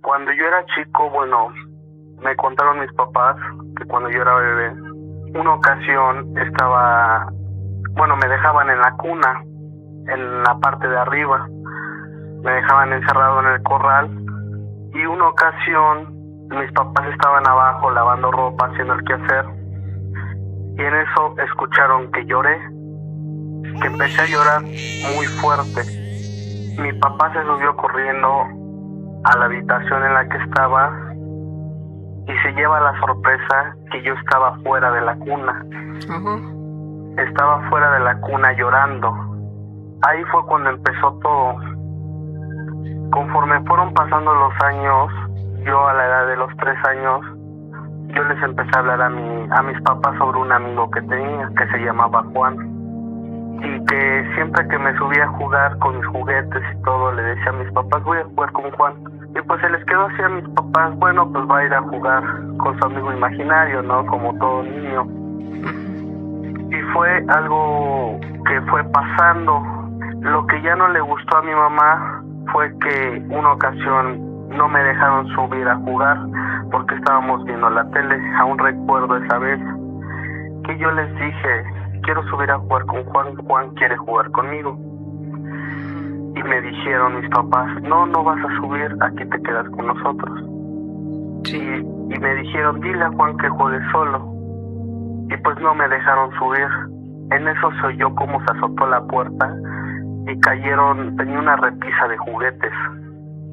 Cuando yo era chico, bueno, me contaron mis papás que cuando yo era bebé, una ocasión me dejaban en la cuna, en la parte de arriba, me dejaban encerrado en el corral, y una ocasión mis papás estaban abajo lavando ropa, haciendo el quehacer, y en eso escucharon que lloré, que empecé a llorar muy fuerte. Mi papá se subió corriendo a la habitación en la que estaba y se lleva la sorpresa que yo estaba fuera de la cuna. Estaba fuera de la cuna llorando. Ahí fue cuando empezó todo. Conforme fueron pasando los años, yo a la edad de los 3 años, yo les empecé a hablar a mis papás sobre un amigo que tenía, que se llamaba Juan, y que siempre que me subía a jugar con mis juguetes y todo, le decía a mis papás, voy a jugar con Juan. Y pues se les quedó así a mis papás, bueno, pues va a ir a jugar con su amigo imaginario, ¿no? Como todo niño. Y fue algo que fue pasando. Lo que ya no le gustó a mi mamá fue que una ocasión no me dejaron subir a jugar porque estábamos viendo la tele. Aún recuerdo esa vez que yo les dije, quiero subir a jugar con Juan, Juan quiere jugar conmigo. Y me dijeron mis papás, no vas a subir, aquí te quedas con nosotros. Sí. Y me dijeron, dile a Juan que juegue solo. Y pues no me dejaron subir. En eso se oyó cómo se azotó la puerta y cayeron, tenía una repisa de juguetes.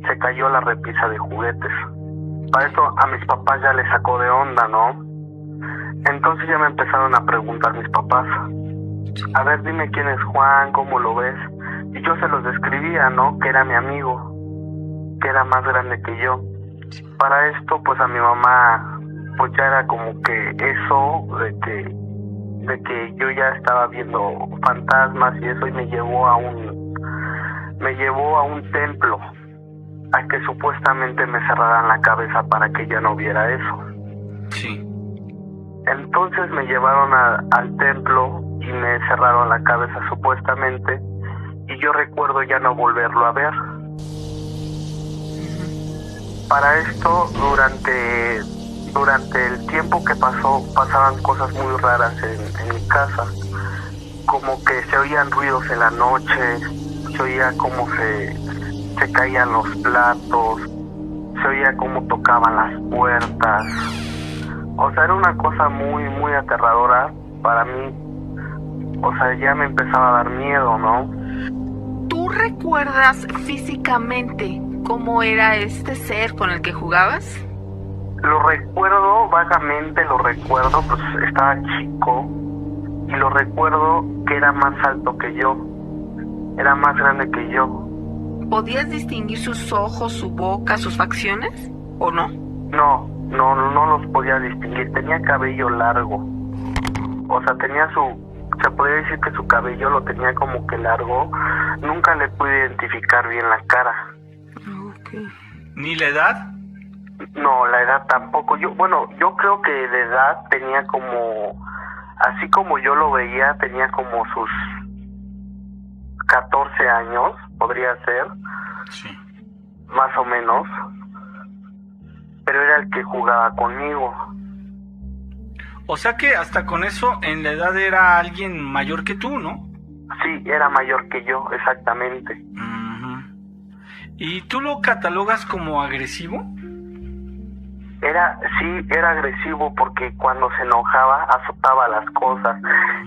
Se cayó la repisa de juguetes. Para eso a mis papás ya les sacó de onda, ¿no? Entonces ya me empezaron a preguntar mis papás, a ver, dime quién es Juan, cómo lo ves. Y yo se los describía, ¿no? Que era mi amigo, que era más grande que yo. Para esto, pues a mi mamá, pues ya era como que eso, de que yo ya estaba viendo fantasmas y eso, y me llevó a un templo, a que supuestamente me cerraran la cabeza para que ya no viera eso. Sí. Entonces me llevaron al templo y me cerraron la cabeza supuestamente, y yo recuerdo ya no volverlo a ver. Para esto, durante el tiempo que pasó, pasaban cosas muy raras en mi casa, como que se oían ruidos en la noche, se oía como se caían los platos, se oía como tocaban las puertas. O sea, era una cosa muy, muy aterradora para mí. O sea, ya me empezaba a dar miedo, ¿no? ¿Tú recuerdas físicamente cómo era este ser con el que jugabas? Lo recuerdo, vagamente lo recuerdo, pues estaba chico. Y lo recuerdo que era más alto que yo. Era más grande que yo. ¿Podías distinguir sus ojos, su boca, sus facciones? ¿O no? No los podía distinguir. Tenía cabello largo. O sea, se podría decir que su cabello lo tenía como que largo. Nunca le pude identificar bien la cara. Okay. ¿Ni la edad? No, la edad tampoco. Yo creo que de edad tenía como, así como yo lo veía, tenía como sus 14 años, podría ser. Sí. Más o menos. Pero era el que jugaba conmigo. O sea que hasta con eso, en la edad era alguien mayor que tú, ¿no? Sí, era mayor que yo, exactamente. Uh-huh. ¿Y tú lo catalogas como agresivo? Era agresivo porque cuando se enojaba azotaba las cosas.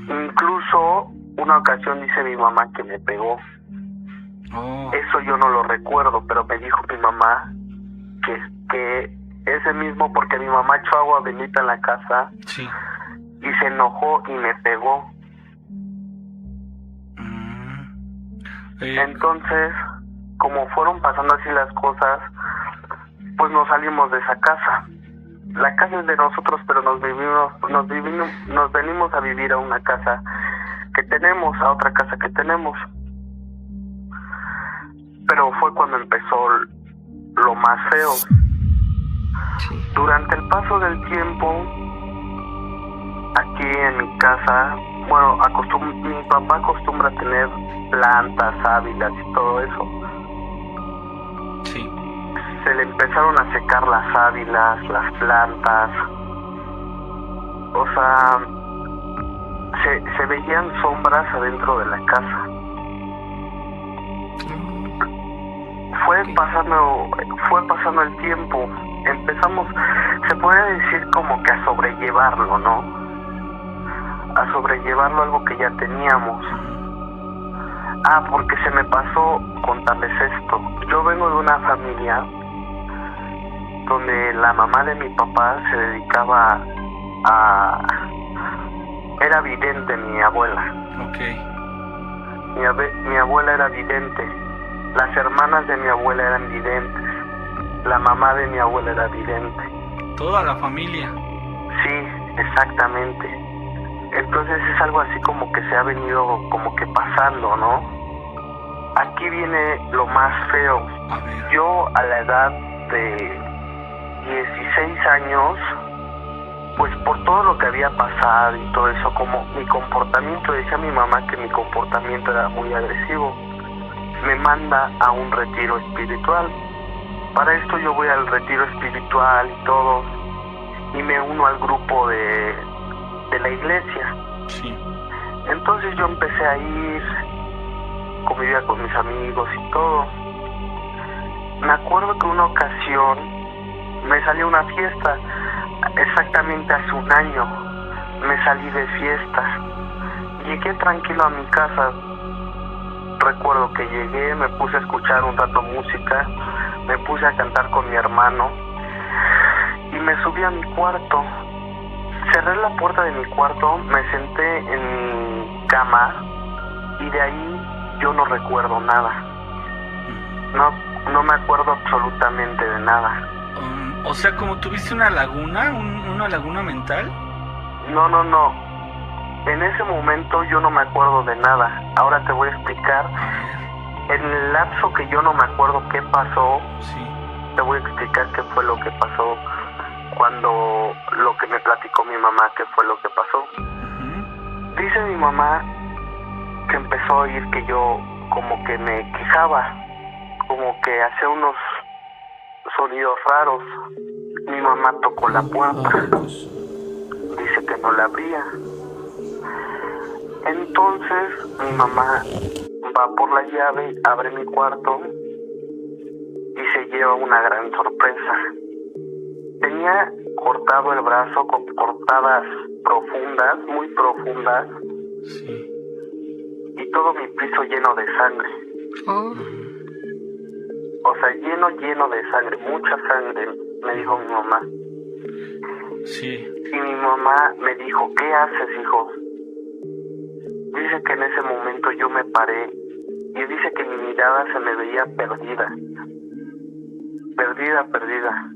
Incluso una ocasión dice mi mamá que me pegó. Oh. Eso yo no lo recuerdo, pero me dijo mi mamá que ese mismo, porque mi mamá echó agua bendita en la casa. Sí. Y se enojó y me pegó. Entonces, como fueron pasando así las cosas, pues nos salimos de esa casa. La casa es de nosotros, pero nos venimos a vivir a una casa que tenemos, a otra casa que tenemos. Pero fue cuando empezó lo más feo. Durante el paso del tiempo, aquí en mi casa, mi papá acostumbra a tener plantas, sábilas y todo eso. Sí. se le empezaron a secar las sábilas, las plantas. O sea, se veían sombras adentro de la casa. Fue pasando el tiempo. Empezamos, se puede decir como que a sobrellevarlo, ¿no? A sobrellevarlo, algo que ya teníamos. Porque se me pasó contarles esto. Yo vengo de una familia donde la mamá de mi papá se dedicaba era vidente, mi abuela. Okay. Mi abuela era vidente. Las hermanas de mi abuela eran videntes. La mamá de mi abuela era vidente. Toda la familia. Sí, exactamente. Entonces es algo así como que se ha venido como que pasando, ¿no? Aquí viene lo más feo. A ver. Yo a la edad de 16 años, pues por todo lo que había pasado y todo eso, como mi comportamiento, decía mi mamá que mi comportamiento era muy agresivo, me manda a un retiro espiritual. Para esto yo voy al retiro espiritual y todo, y me uno al grupo de la iglesia. Sí. Entonces yo empecé a ir, convivía con mis amigos y todo. Me acuerdo que una ocasión me salí a una fiesta, exactamente hace un año, me salí de fiesta. Llegué tranquilo a mi casa. Recuerdo que llegué, me puse a escuchar un rato música, me puse a cantar con mi hermano y me subí a mi cuarto. Cerré la puerta de mi cuarto, me senté en mi cama y de ahí yo no recuerdo nada. No me acuerdo absolutamente de nada. O sea, como tuviste una laguna, una laguna mental. No. En ese momento yo no me acuerdo de nada. Ahora te voy a explicar. En el lapso que yo no me acuerdo qué pasó, Sí. te voy a explicar qué fue lo que pasó cuando lo que me platicó mi mamá, qué fue lo que pasó. Uh-huh. Dice mi mamá que empezó a oír que yo como que me quejaba, como que hacía unos sonidos raros. Mi mamá tocó la puerta. Dice que no la abría. Entonces mi mamá va por la llave, abre mi cuarto y se lleva una gran sorpresa. Tenía cortado el brazo con cortadas profundas, muy profundas. Sí. Y todo mi piso lleno de sangre. Oh. O sea, lleno de sangre, mucha sangre, me dijo mi mamá. Sí. Y mi mamá me dijo, ¿qué haces, hijo? Dice que en ese momento yo me paré y dice que mi mirada se me veía perdida. Perdida.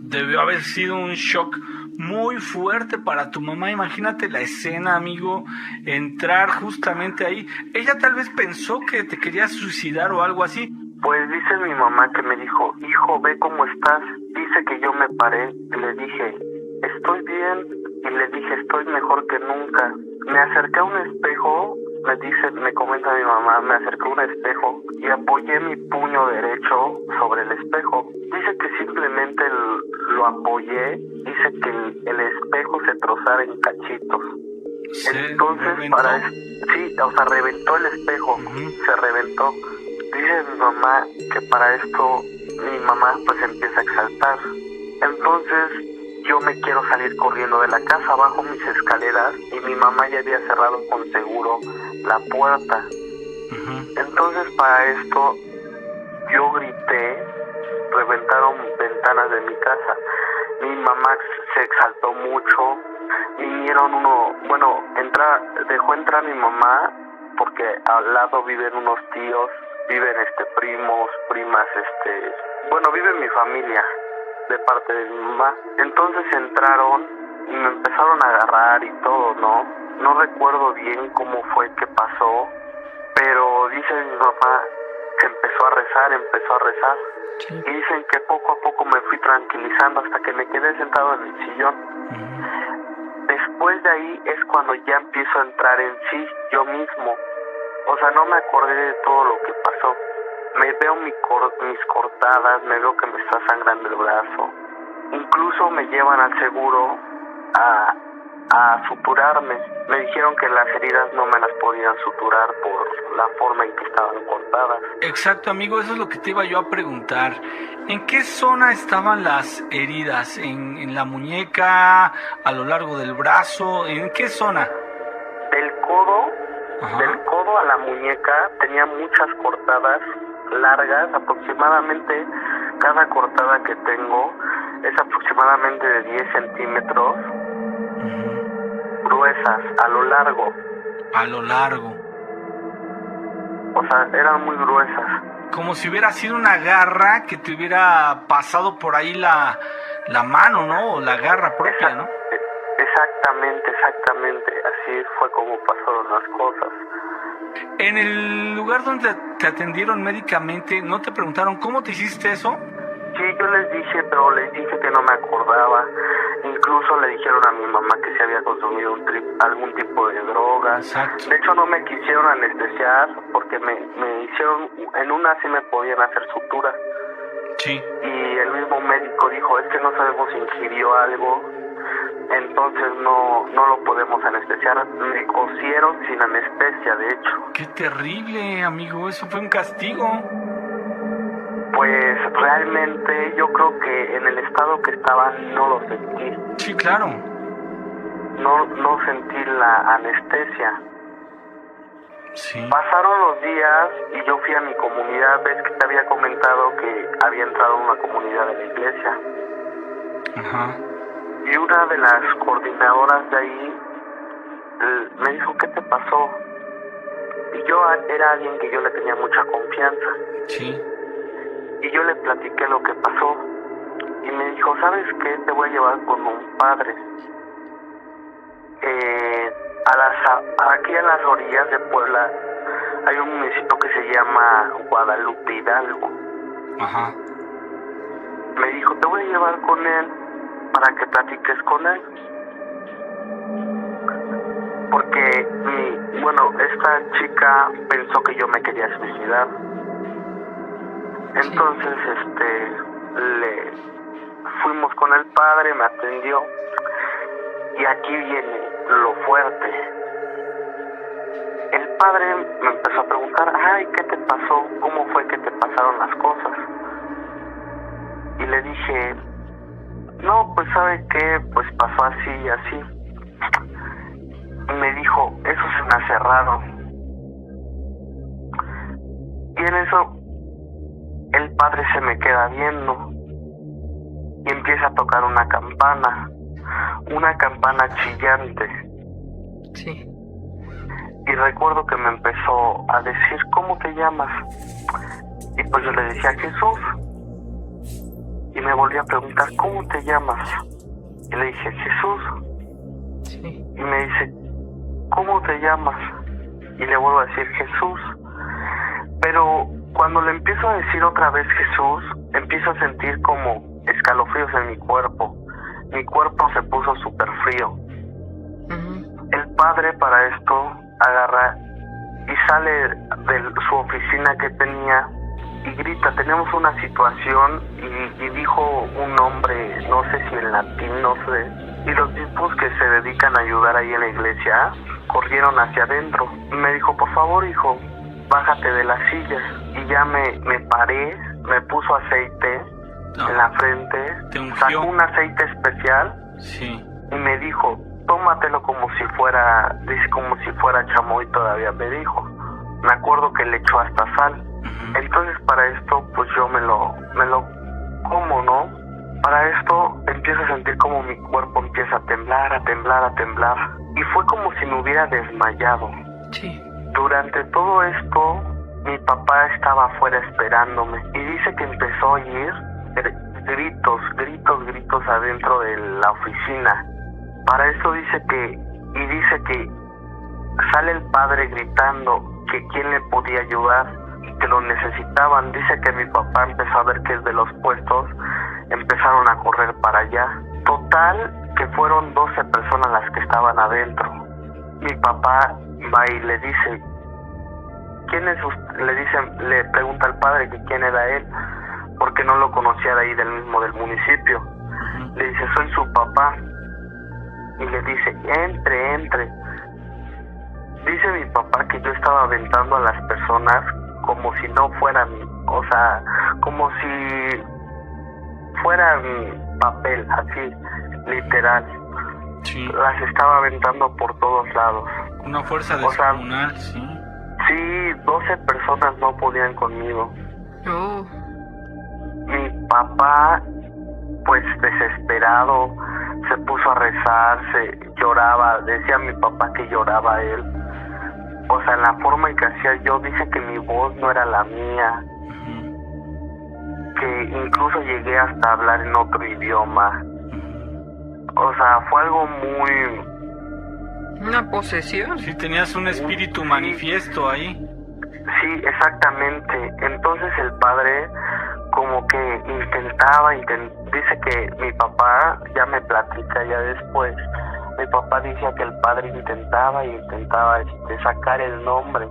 Debió haber sido un shock muy fuerte para tu mamá. Imagínate la escena, amigo, entrar justamente ahí. Ella tal vez pensó que te querías suicidar o algo así. Pues dice mi mamá que me dijo, hijo, ve cómo estás. Dice que yo me paré y le dije, estoy bien. Y le dije, estoy mejor que nunca. Me acerqué a un espejo, me comenta mi mamá, me acerqué a un espejo y apoyé mi puño derecho sobre el espejo. Dice que simplemente lo apoyé, dice que el espejo se trozara en cachitos. Entonces, ¿reventó? Sí, o sea, reventó el espejo, Uh-huh. se reventó. Dice mi mamá que para esto mi mamá pues empieza a exaltar. Entonces yo me quiero salir corriendo de la casa, bajo mis escaleras y mi mamá ya había cerrado con seguro la puerta. Uh-huh. Entonces para esto yo grité, reventaron ventanas de mi casa. Mi mamá se exaltó mucho, vinieron dejó entrar mi mamá porque al lado viven unos tíos, viven primos, primas, vive mi familia de parte de mi mamá. Entonces entraron y me empezaron a agarrar y todo, ¿no? No recuerdo bien cómo fue que pasó, pero dice mi mamá que empezó a rezar. Sí. Y dicen que poco a poco me fui tranquilizando hasta que me quedé sentado en el sillón. Uh-huh. Después de ahí es cuando ya empiezo a entrar en sí yo mismo. O sea, no me acordé de todo lo que pasó. me veo mis cortadas, me veo que me está sangrando el brazo. Incluso me llevan al seguro a suturarme. Me dijeron que las heridas no me las podían suturar por la forma en que estaban cortadas. Exacto, amigo, eso es lo que te iba yo a preguntar. ¿En qué zona estaban las heridas? ¿En la muñeca? ¿A lo largo del brazo? ¿En qué zona? Del codo, Ajá. del codo a la muñeca tenía muchas cortadas largas, aproximadamente cada cortada que tengo es aproximadamente de 10 centímetros, gruesas, a lo largo. A lo largo. O sea, eran muy gruesas. Como si hubiera sido una garra que te hubiera pasado por ahí la mano, ¿no? O la garra propia, ¿no? Exactamente. Así fue como pasaron las cosas. En el lugar donde te atendieron médicamente, ¿no te preguntaron cómo te hiciste eso? Sí, yo les dije, pero les dije que no me acordaba. Incluso le dijeron a mi mamá que se había consumido algún tipo de droga. Exacto. De hecho, no me quisieron anestesiar porque me hicieron, en una sí me podían hacer sutura. Sí. Y el mismo médico dijo, es que no sabemos si ingirió algo, entonces no lo podemos anestesiar. Me cosieron sin anestesia, de hecho. Qué terrible, amigo, eso fue un castigo. Pues realmente yo creo que en el estado que estaba no lo sentí. Sí, claro. No sentí la anestesia. Sí. Pasaron los días y yo fui a mi comunidad. Ves que te había comentado que había entrado a una comunidad de la iglesia. Ajá. Y una de las coordinadoras de ahí me dijo, ¿qué te pasó? Y yo era alguien que yo le tenía mucha confianza. Sí. Y yo le platiqué lo que pasó. Y me dijo, ¿sabes qué? Te voy a llevar con un padre. Aquí a las orillas de Puebla hay un municipio que se llama Guadalupe Hidalgo. Ajá. Me dijo, te voy a llevar con él para que platiques con él. Porque esta chica pensó que yo me quería suicidar. Entonces, fuimos con el padre, me atendió. Y aquí viene lo fuerte. El padre me empezó a preguntar, ay, ¿qué te pasó? ¿Cómo fue que te pasaron las cosas? Y le dije, no, pues ¿sabe qué? Pues pasó así y así. Y me dijo, eso se me hace raro. Y en eso, el padre se me queda viendo y empieza a tocar una campana chillante. Sí. Y recuerdo que me empezó a decir, ¿cómo te llamas? Y pues yo le decía, Jesús. Y me volvió a preguntar, ¿cómo te llamas? Y le dije, Jesús. Sí. Y me dice, ¿cómo te llamas? Y le vuelvo a decir, Jesús. Pero cuando le empiezo a decir otra vez Jesús, empiezo a sentir como escalofríos en mi cuerpo. Mi cuerpo se puso súper frío. El padre para esto agarra y sale de su oficina que tenía y grita, tenemos una situación, y dijo un nombre, no sé si en latín, no sé. Y los tipos que se dedican a ayudar ahí en la iglesia corrieron hacia adentro. Y me dijo, por favor, hijo, bájate de la silla. Y ya me paré, me puso aceite en la frente, sacó un aceite especial. Sí. Y me dijo, tómatelo como si fuera chamoy todavía, me dijo. Me acuerdo que le echó hasta sal. Entonces para esto pues yo me lo como, ¿no? Para esto empiezo a sentir como mi cuerpo empieza a temblar. Y fue como si me hubiera desmayado. Sí. Durante todo esto, mi papá estaba afuera esperándome. Y dice que empezó a oír gritos adentro de la oficina. Para eso dice que sale el padre gritando que quién le podía ayudar y que lo necesitaban. Dice que mi papá empezó a ver que de los puestos empezaron a correr para allá. Total, que fueron 12 personas las que estaban adentro. Mi papá va y le dice, ¿quién es usted? Le pregunta al padre que quién era él, porque no lo conocía de ahí del municipio. Le dice, soy su papá. Y le dice, entre. Dice mi papá que yo estaba aventando a las personas como si no fueran, o sea, como si fueran papel, así, literal. Sí. Las estaba aventando por todos lados. Una fuerza descomunal, sí. Sí, 12 personas no podían conmigo. Oh. Mi papá, pues desesperado, se puso a rezar, lloraba, decía mi papá que lloraba él. O sea, la forma en que hacía yo, dice que mi voz no era la mía, que incluso llegué hasta hablar en otro idioma. O sea, fue algo muy... ¿Una posesión? Sí, tenías un espíritu manifiesto ahí. Sí, exactamente. Entonces el padre como que intentaba, dice que mi papá, ya me platica ya después, mi papá decía que el padre intentaba sacar el nombre.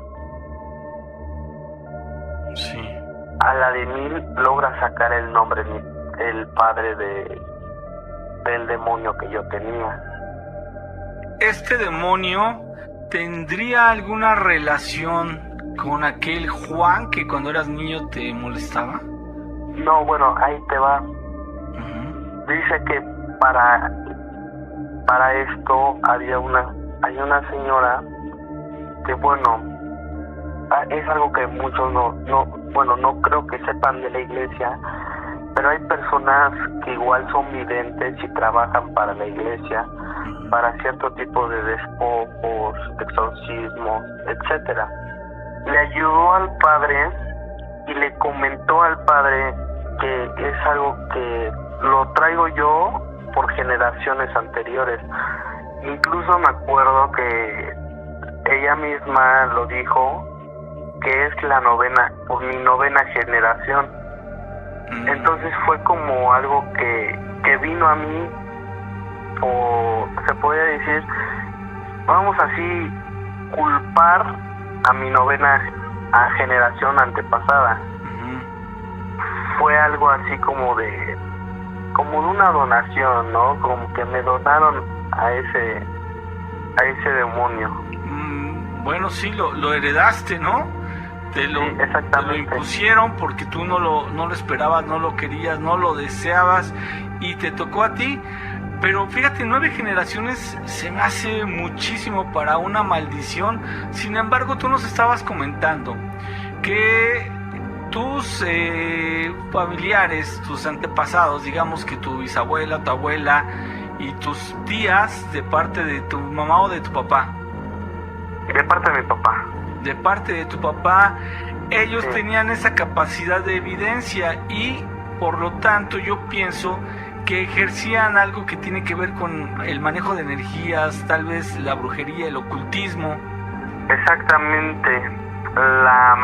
Sí. A la de 1000 logra sacar el nombre el padre del demonio que yo tenía. ¿Este demonio tendría alguna relación con aquel Juan que cuando eras niño te molestaba? No, bueno, ahí te va. Dice que para esto hay una señora que, bueno, es algo que muchos no creo que sepan de la iglesia, pero hay personas que igual son videntes y trabajan para la iglesia, para cierto tipo de despojos, exorcismos, etcétera. Le ayudó al padre y le comentó al padre que es algo que lo traigo yo por generaciones anteriores. Incluso me acuerdo que ella misma lo dijo, que es por mi 9ª generación. Entonces fue como algo que vino a mí, o se podría decir, vamos así, culpar a mi 9ª generación antepasada. Fue algo así como de una donación, ¿no? Como que me donaron a ese demonio. Bueno, sí, lo heredaste, ¿no? Te lo impusieron porque tú no lo esperabas, no lo querías, no lo deseabas y te tocó a ti. Pero fíjate, 9 generaciones se me hace muchísimo para una maldición. Sin embargo, tú nos estabas comentando que tus familiares, tus antepasados, digamos que tu bisabuela, tu abuela y tus tías, de parte de tu mamá o de tu papá. De parte de mi papá. De parte de tu papá, ellos tenían esa capacidad de evidencia y por lo tanto yo pienso que ejercían algo que tiene que ver con el manejo de energías, tal vez la brujería, el ocultismo. Exactamente. La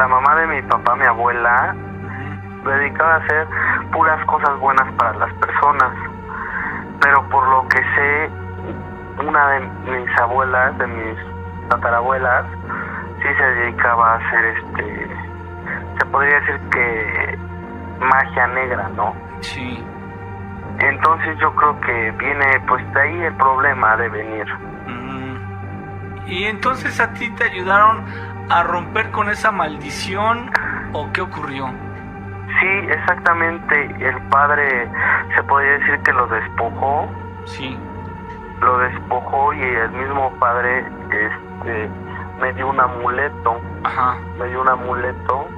mamá de mi papá, mi abuela, dedicaba a hacer puras cosas buenas para las personas. Pero por lo que sé, una de mis abuelas, de mis tatarabuelas, sí se dedicaba a hacer se podría decir que magia negra, ¿no? Sí. Entonces yo creo que viene pues de ahí el problema de venir. ¿Y entonces a ti te ayudaron a romper con esa maldición o qué ocurrió? Sí, exactamente. El padre se podría decir que lo despojó. Sí. Lo despojó y el mismo padre me dio un amuleto. Ajá. Me dio un amuleto.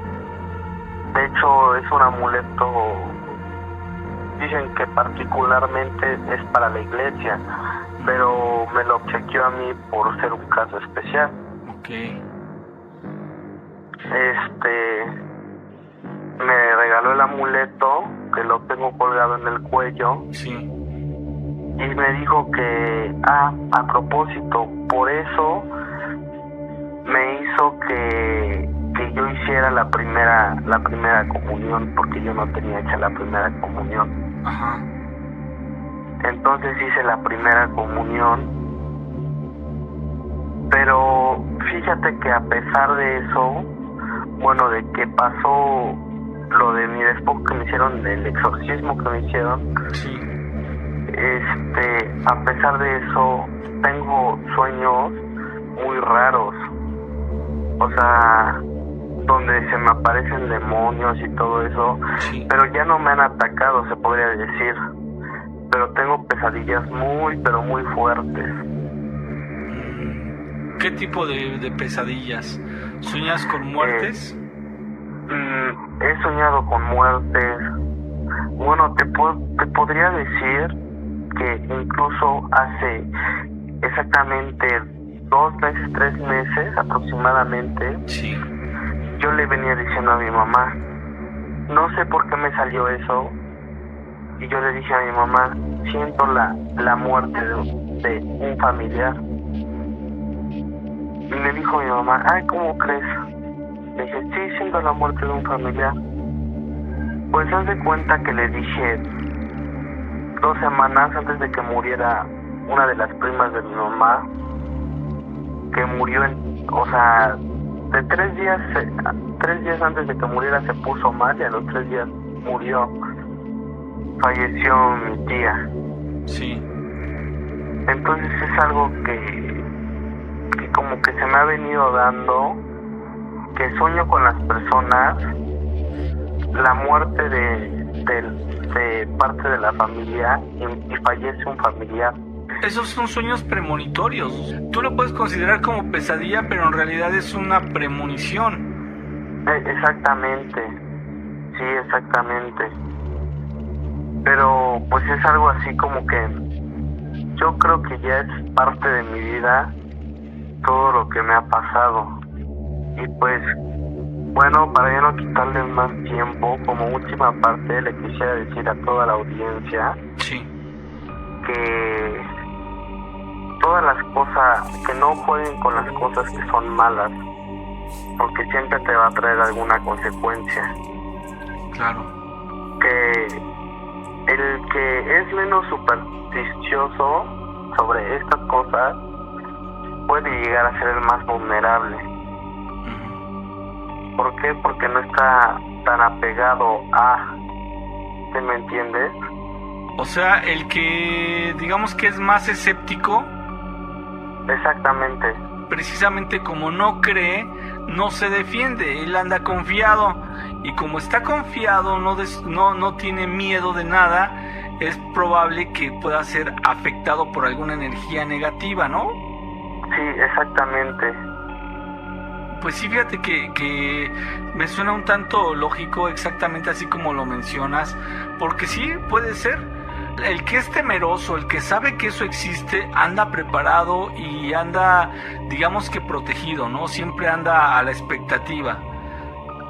De hecho es un amuleto, dicen que particularmente es para la iglesia, pero me lo obsequió a mí por ser un caso especial. Okay. Me regaló el amuleto, que lo tengo colgado en el cuello. Sí. Y me dijo que, a propósito, por eso me hizo que yo hiciera la primera comunión, porque yo no tenía hecha la primera comunión. Ajá. Entonces hice la primera comunión Pero fíjate que a pesar de eso, bueno, de que pasó lo de mi despojo que me hicieron, del exorcismo que me hicieron, Sí. A pesar de eso, tengo sueños muy raros. O sea, donde se me aparecen demonios y todo eso, Sí. pero ya no me han atacado, se podría decir. Pero tengo pesadillas muy, pero muy fuertes. ¿Qué tipo de pesadillas? ¿Sueñas con muertes? He soñado con muertes. Bueno, te podría decir que incluso hace exactamente 2 meses, 3 meses aproximadamente, Sí. yo le venía diciendo a mi mamá, no sé por qué me salió eso, y yo le dije a mi mamá, siento la muerte de un familiar. Y me dijo mi mamá, ay, ¿cómo crees? Le dije, sí, siento la muerte de un familiar. Pues haz de cuenta que le dije 2 semanas antes de que muriera una de las primas de mi mamá, que murió o sea, de 3 días antes de que muriera se puso mal y a los 3 días murió. Falleció mi tía. Sí. Entonces es algo que como que se me ha venido dando, que sueño con las personas, la muerte de parte de la familia y fallece un familiar. Esos son sueños premonitorios. Tú lo puedes considerar como pesadilla, pero en realidad es una premonición. Exactamente, sí, exactamente. Pero pues es algo así como que yo creo que ya es parte de mi vida todo lo que me ha pasado. Y pues bueno, para ya no quitarles más tiempo, como última parte le quisiera decir a toda la audiencia Sí. que todas las cosas, que no jueguen con las cosas que son malas, porque siempre te va a traer alguna consecuencia. Claro. Que el que es menos supersticioso sobre estas cosas puede llegar a ser el más vulnerable. ¿Por qué? Porque no está tan apegado a... ¿Sí me entiendes? O sea, el que digamos que es más escéptico, Exactamente. precisamente como no cree, no se defiende, él anda confiado, y como está confiado, no tiene miedo de nada, es probable que pueda ser afectado por alguna energía negativa, ¿no? Sí, exactamente. Pues sí, fíjate que me suena un tanto lógico, exactamente así como lo mencionas, porque sí, puede ser. El que es temeroso, el que sabe que eso existe, anda preparado y anda, digamos que protegido, ¿no? Siempre anda a la expectativa.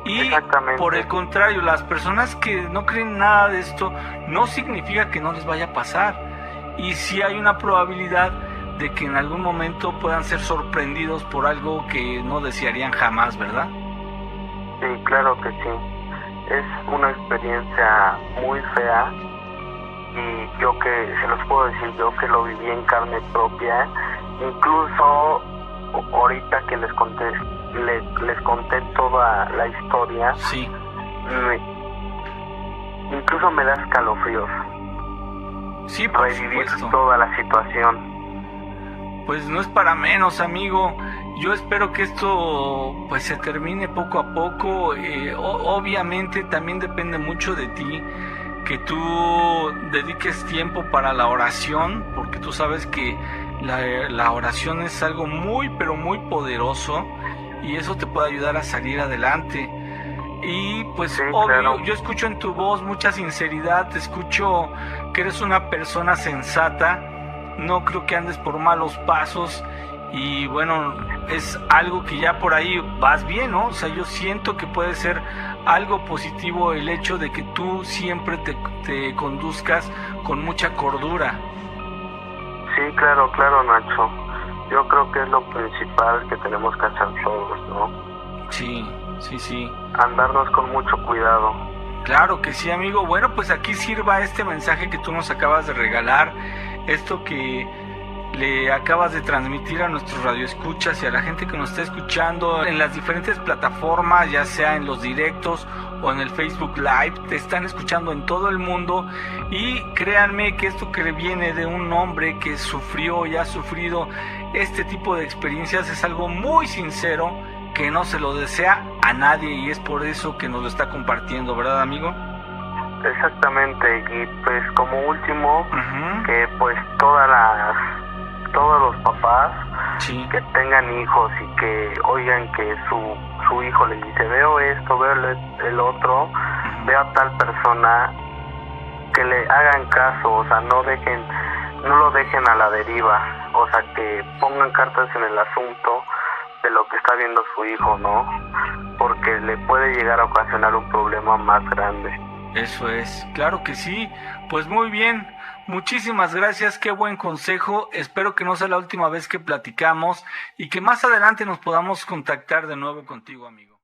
Y por el contrario, las personas que no creen nada de esto, no significa que no les vaya a pasar. Y sí hay una probabilidad de que en algún momento puedan ser sorprendidos por algo que no desearían jamás, ¿verdad? Sí, claro que sí. Es una experiencia muy fea. Y yo que, se los puedo decir, yo que lo viví en carne propia, incluso ahorita que les conté toda la historia, sí, incluso me da escalofríos. Sí, por revivir supuesto. Toda la situación. Pues no es para menos, amigo. Yo espero que esto pues se termine poco a poco. Obviamente también depende mucho de ti, que tú dediques tiempo para la oración, porque tú sabes que la oración es algo muy, pero muy poderoso, y eso te puede ayudar a salir adelante. Y pues sí, obvio, claro. Yo escucho en tu voz mucha sinceridad, te escucho que eres una persona sensata, no creo que andes por malos pasos, y bueno, es algo que ya por ahí vas bien, ¿no? O sea, yo siento que puede ser algo positivo el hecho de que tú siempre te conduzcas con mucha cordura. Sí, claro, Nacho. Yo creo que es lo principal que tenemos que hacer todos, ¿no? Sí. Andarnos con mucho cuidado. Claro que sí, amigo. Bueno, pues aquí sirva este mensaje que tú nos acabas de regalar, esto que le acabas de transmitir a nuestros radioescuchas y a la gente que nos está escuchando en las diferentes plataformas, ya sea en los directos o en el Facebook Live. Te están escuchando en todo el mundo, y créanme que esto que viene de un hombre que sufrió y ha sufrido este tipo de experiencias es algo muy sincero, que no se lo desea a nadie, y es por eso que nos lo está compartiendo, ¿verdad, amigo? Exactamente. Y pues como último, que pues todos los papás que tengan hijos y que oigan que su hijo le dice, veo esto, veo el otro, veo a tal persona, que le hagan caso, o sea, no lo dejen a la deriva, o sea, que pongan cartas en el asunto de lo que está viendo su hijo, ¿no? Porque le puede llegar a ocasionar un problema más grande. Eso es, claro que sí. Pues muy bien, muchísimas gracias, qué buen consejo. Espero que no sea la última vez que platicamos y que más adelante nos podamos contactar de nuevo contigo, amigo.